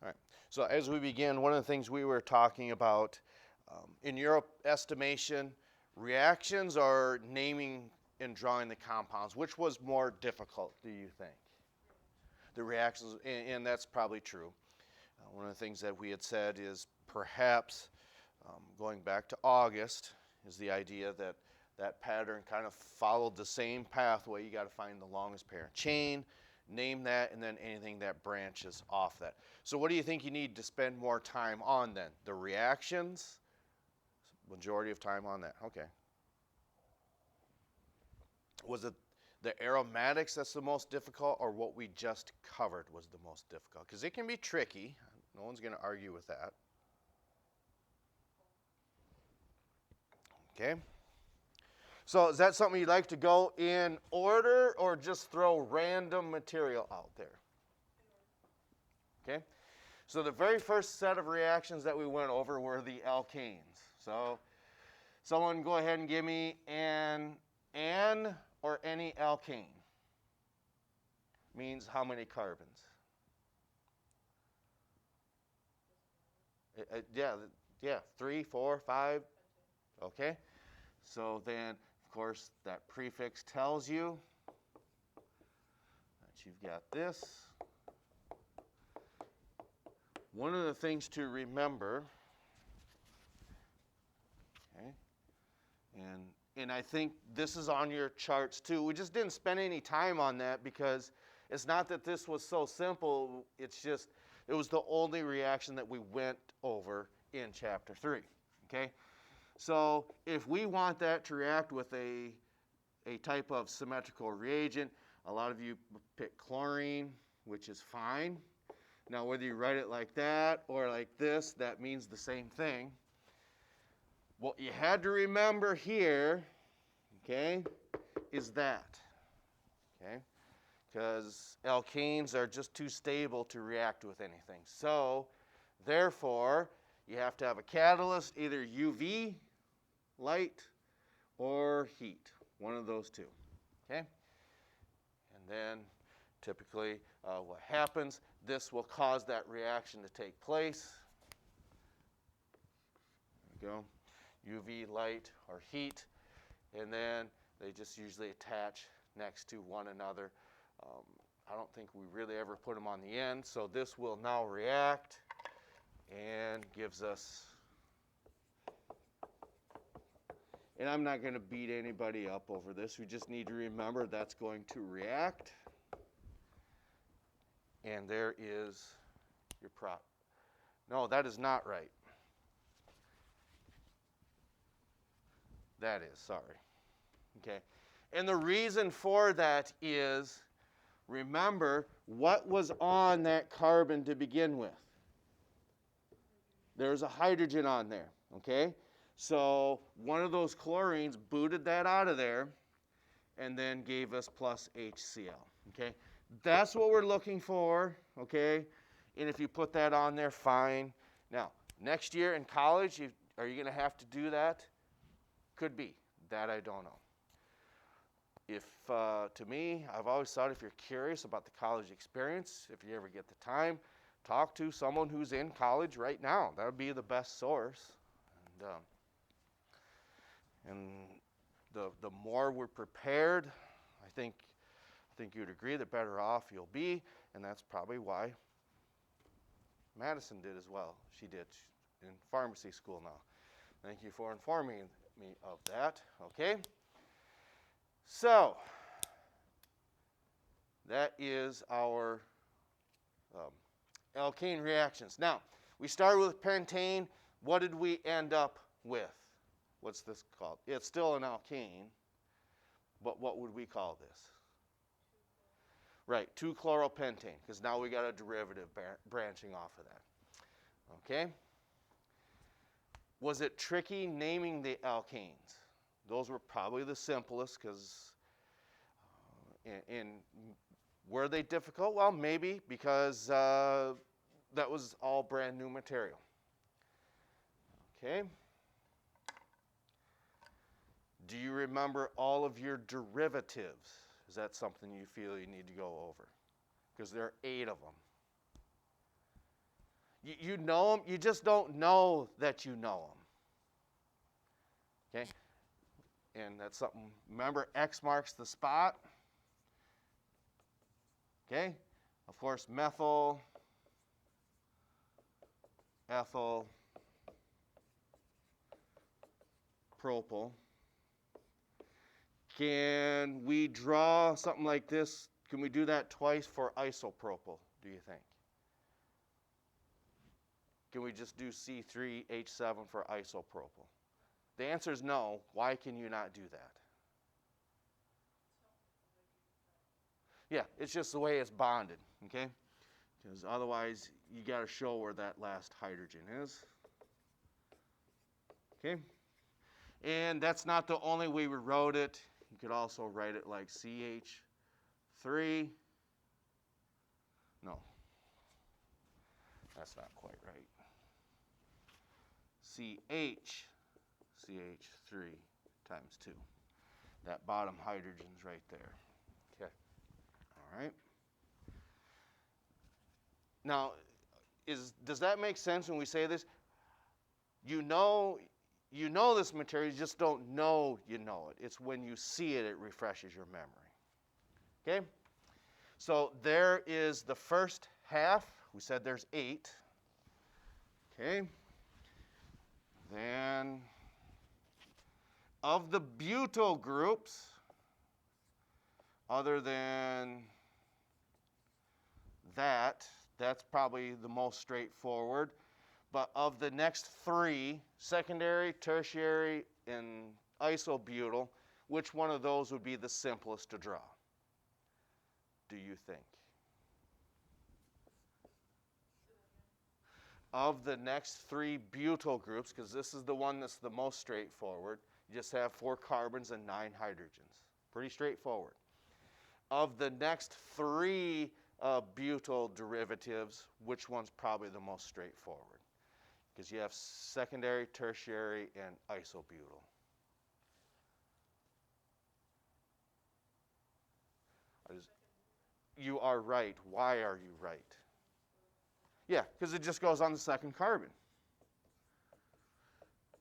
All right. So as we begin, one of the things we were talking about in your estimation, reactions or naming and drawing the compounds, which was more difficult, do you think? The reactions, and that's probably true. One of the things that we had said is perhaps going back to August is the idea that that pattern kind of followed the same pathway. You got to find the longest parent chain, name that, and then anything that branches off that. So what do you think you need to spend more time on then? The reactions? Majority of time on that. Okay. Was it the aromatics that's the most difficult, or what we just covered was the most difficult? Because it can be tricky. No one's going to argue with that. Okay. So is that something you'd like to go in order or just throw random material out there? Okay. So the very first set of reactions that we went over were the alkanes. So someone go ahead and give me an or any alkane. Means how many carbons? Yeah, 3, 4, 5. Okay. So then, of course, that prefix tells you that you've got this. One of the things to remember, okay, and I think this is on your charts too. We just didn't spend any time on that because it's not that this was so simple. It's just it was the only reaction that we went over in chapter 3. Okay. So if we want that to react with a type of symmetrical reagent, a lot of you pick chlorine, which is fine. Now, whether you write it like that or like this, that means the same thing. What you had to remember here, okay, is that, okay, because alkanes are just too stable to react with anything. So, therefore, you have to have a catalyst, either UV, light, or heat, one of those two, okay? And then typically what happens, this will cause that reaction to take place. There we go, UV, light, or heat, and then they just usually attach next to one another. I don't think we really ever put them on the end, so this will now react and gives us. And I'm not going to beat anybody up over this. We just need to remember that's going to react. And there is your prop. No, that is not right. That is, sorry. Okay. And the reason for that is, remember, what was on that carbon to begin with? There's a hydrogen on there, okay? So one of those chlorines booted that out of there and then gave us plus HCl, okay? That's what we're looking for, okay? And if you put that on there, fine. Now, next year in college, are you going to have to do that? Could be. That I don't know. If, to me, I've always thought if you're curious about the college experience, if you ever get the time, talk to someone who's in college right now. That would be the best source. And the more we're prepared, I think you'd agree, the better off you'll be, and that's probably why Madison did as well. She did in pharmacy school now. Thank you for informing me of that. Okay. So that is our alkane reactions. Now, we started with pentane. What did we end up with? What's this called? It's still an alkane, but what would we call this? Right, 2-chloropentane, because now we got a derivative branching off of that. Okay? Was it tricky naming the alkanes? Those were probably the simplest, because were they difficult? Well, maybe, because that was all brand new material. Okay? Do you remember all of your derivatives? Is that something you feel you need to go over? Because there are 8 of them. You know them, you just don't know that you know them. Okay? And that's something, remember, X marks the spot. Okay? Of course, methyl, ethyl, propyl. Can we draw something like this? Can we do that twice for isopropyl, do you think? Can we just do C3H7 for isopropyl? The answer is no. Why can you not do that? Yeah, it's just the way it's bonded, okay? Because otherwise, you got to show where that last hydrogen is. Okay? And that's not the only way we wrote it. You could also write it like CH3. No, that's not quite right. CH3 times 2. That bottom hydrogen's right there. Okay. All right. Now, does that make sense when we say this? You know this material, you just don't know you know it. It's when you see it, it refreshes your memory. Okay? So there is the first half. We said there's 8. Okay? Then of the butyl groups, other than that's probably the most straightforward. But of the next 3, secondary, tertiary, and isobutyl, which one of those would be the simplest to draw, do you think? Of the next 3 butyl groups, because this is the one that's the most straightforward, you just have 4 carbons and 9 hydrogens. Pretty straightforward. Of the next 3 butyl derivatives, which one's probably the most straightforward? Because you have secondary, tertiary, and isobutyl. You are right. Why are you right? Yeah, because it just goes on the second carbon.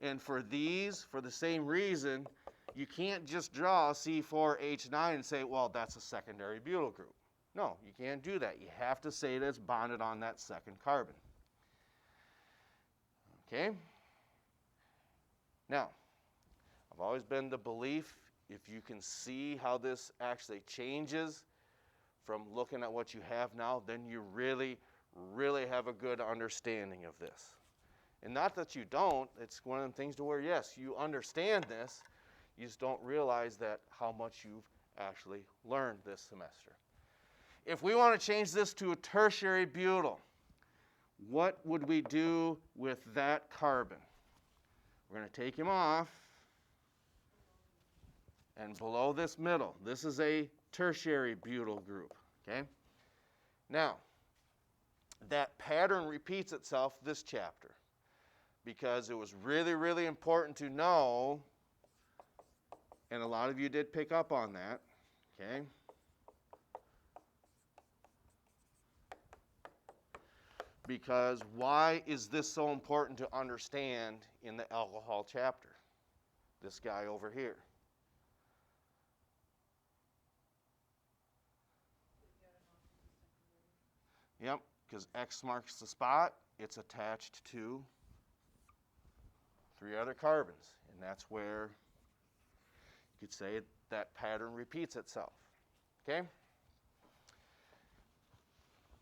And for these, for the same reason, you can't just draw C4H9 and say, well, that's a secondary butyl group. No, you can't do that. You have to say that it's bonded on that second carbon. Okay? Now, I've always been the belief, if you can see how this actually changes from looking at what you have now, then you really, really have a good understanding of this. And not that you don't, it's one of the things to where, yes, you understand this, you just don't realize that how much you've actually learned this semester. If we want to change this to a tertiary butyl, what would we do with that carbon? We're going to take him off, and below this middle, this is a tertiary butyl group, okay? Now, that pattern repeats itself this chapter because it was really, really important to know, and a lot of you did pick up on that, okay? Because why is this so important to understand in the alcohol chapter? This guy over here. Yep, because X marks the spot, it's attached to 3 other carbons. And that's where you could say that pattern repeats itself. Okay?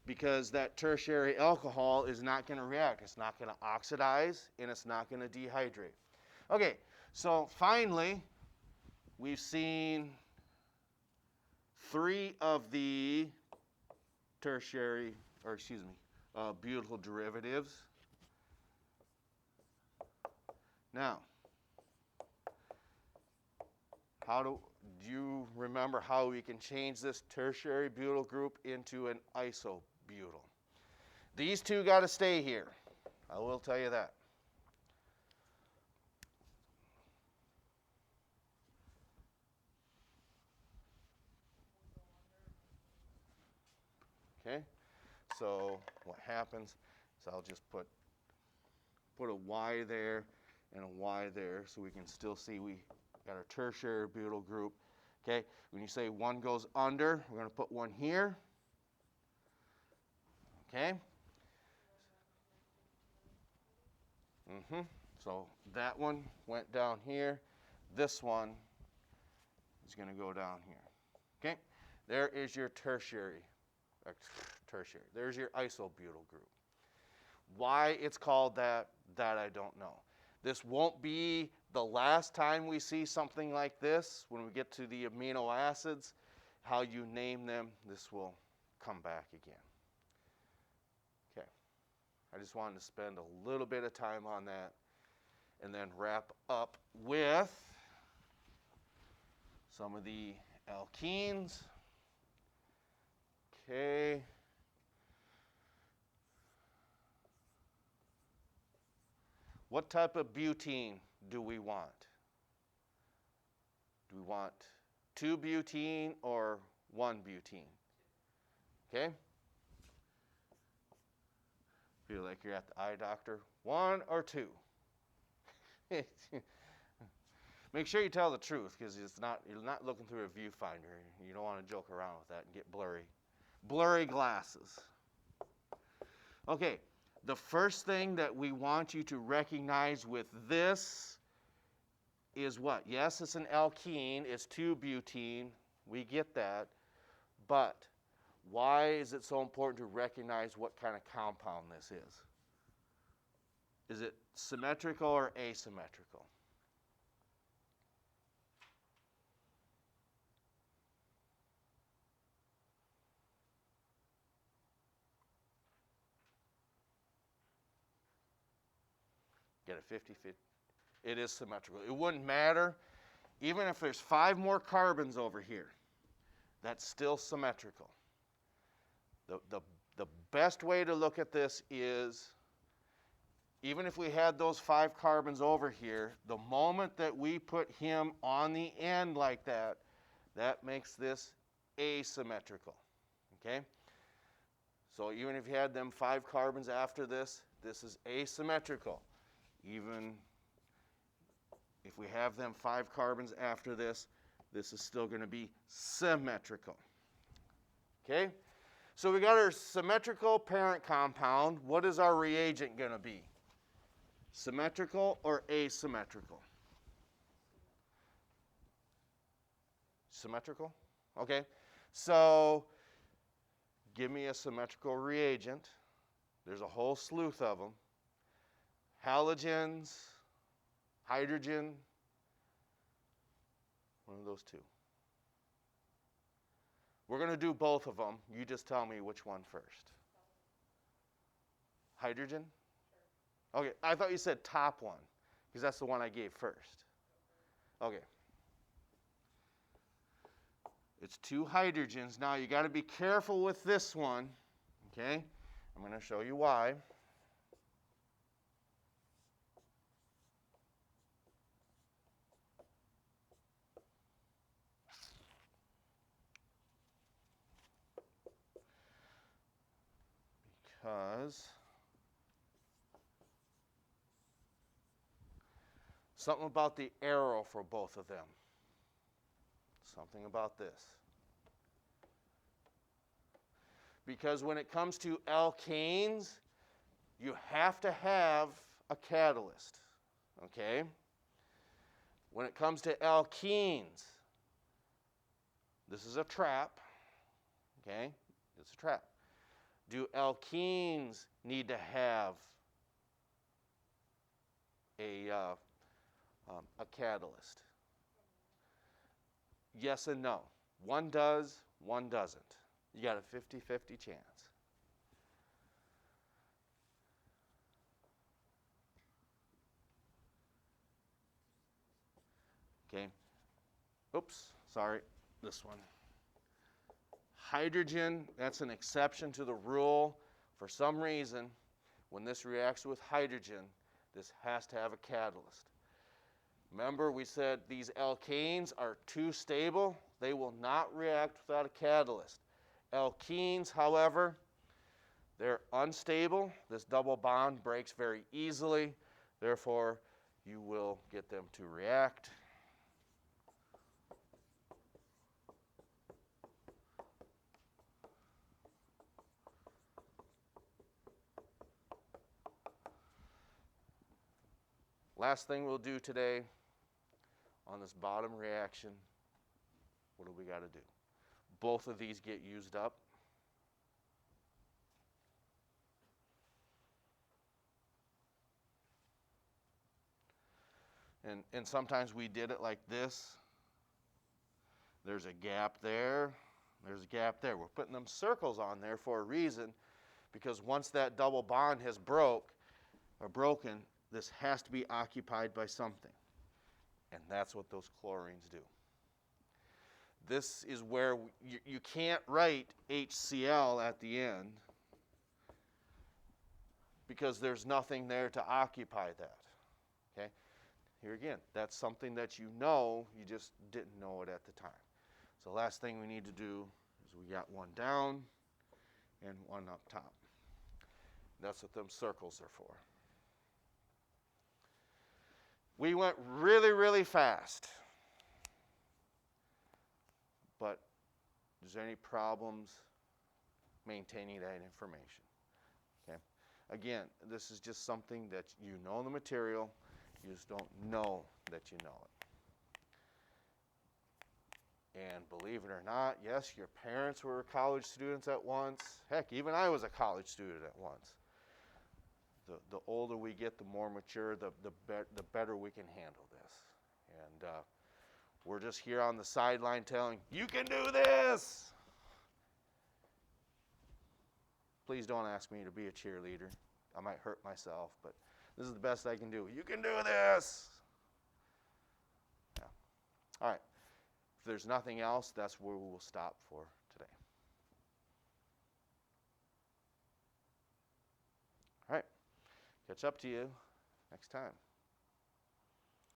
Because that tertiary alcohol is not going to react. It's not going to oxidize, and it's not going to dehydrate. Okay, so finally, we've seen 3 of the tertiary, butyl derivatives. Now, do you remember how we can change this tertiary butyl group into an isobutyl? These 2 got to stay here. I will tell you that. Okay, so what happens So I'll just put a Y there and a Y there so we can still see we got our tertiary butyl group. Okay, when you say one goes under, we're going to put one here. Okay. So that one went down here. This one is going to go down here. Okay, there is your tertiary. There's your isobutyl group. Why it's called that I don't know. This won't be the last time we see something like this. When we get to the amino acids, how you name them, this will come back again. Okay, I just wanted to spend a little bit of time on that and then wrap up with some of the alkenes. Okay. What type of butene do we want? Do we want 2 butene or 1 butene? Okay? Feel like you're at the eye doctor. 1 or 2? Make sure you tell the truth, because you're not looking through a viewfinder. You don't want to joke around with that and get blurry glasses. Okay, the first thing that we want you to recognize with this is what? Yes, it's an alkene. It's 2-butene. We get that. But why is it so important to recognize what kind of compound this is? Is it symmetrical or asymmetrical? Get a 50-50. It is symmetrical. It wouldn't matter. Even if there's 5 more carbons over here, that's still symmetrical. The best way to look at this is, even if we had those 5 carbons over here, the moment that we put him on the end like that, that makes this asymmetrical. Okay? So even if you had them 5 carbons after this, this is asymmetrical. Even if we have them 5 carbons after this, this is still going to be symmetrical. Okay? So we got our symmetrical parent compound. What is our reagent going to be? Symmetrical or asymmetrical? Symmetrical? Okay. So give me a symmetrical reagent. There's a whole slew of them. Halogens, hydrogen, one of those two. We're going to do both of them. You just tell me which one first. Hydrogen? Okay, I thought you said top one, because that's the one I gave first. Okay. It's 2 hydrogens. Now, you got to be careful with this one, okay? I'm going to show you why. Because something about the arrow for both of them. Something about this. Because when it comes to alkanes, you have to have a catalyst. Okay? When it comes to alkenes, this is a trap. Okay? It's a trap. Do alkenes need to have a catalyst? Yes and no. One does, one doesn't. You got a 50-50 chance. Okay. Oops, sorry, this one. Hydrogen, that's an exception to the rule. For some reason, when this reacts with hydrogen, this has to have a catalyst. Remember, we said these alkanes are too stable. They will not react without a catalyst. Alkenes, however, They're unstable. This double bond breaks very easily. Therefore, you will get them to react. Last thing we'll do today on this bottom reaction, what do we got to do? Both of these get used up. And sometimes we did it like this. There's a gap there. There's a gap there. We're putting them circles on there for a reason, because once that double bond has broken, this has to be occupied by something. And that's what those chlorines do. This is where you can't write HCl at the end because there's nothing there to occupy that. Okay? Here again, that's something that you know, you just didn't know it at the time. So the last thing we need to do is we got one down and one up top. That's what them circles are for. We went really, really fast. But is there any problems maintaining that information? Okay. Again, this is just something that you know the material, you just don't know that you know it. And believe it or not, yes, your parents were college students at once. Heck, even I was a college student at once. The older we get, the more mature, the better we can handle this. And we're just here on the sideline telling, you can do this! Please don't ask me to be a cheerleader. I might hurt myself, but this is the best I can do. You can do this! Yeah. All right. If there's nothing else, that's where we will stop for today. All right. Catch up to you next time.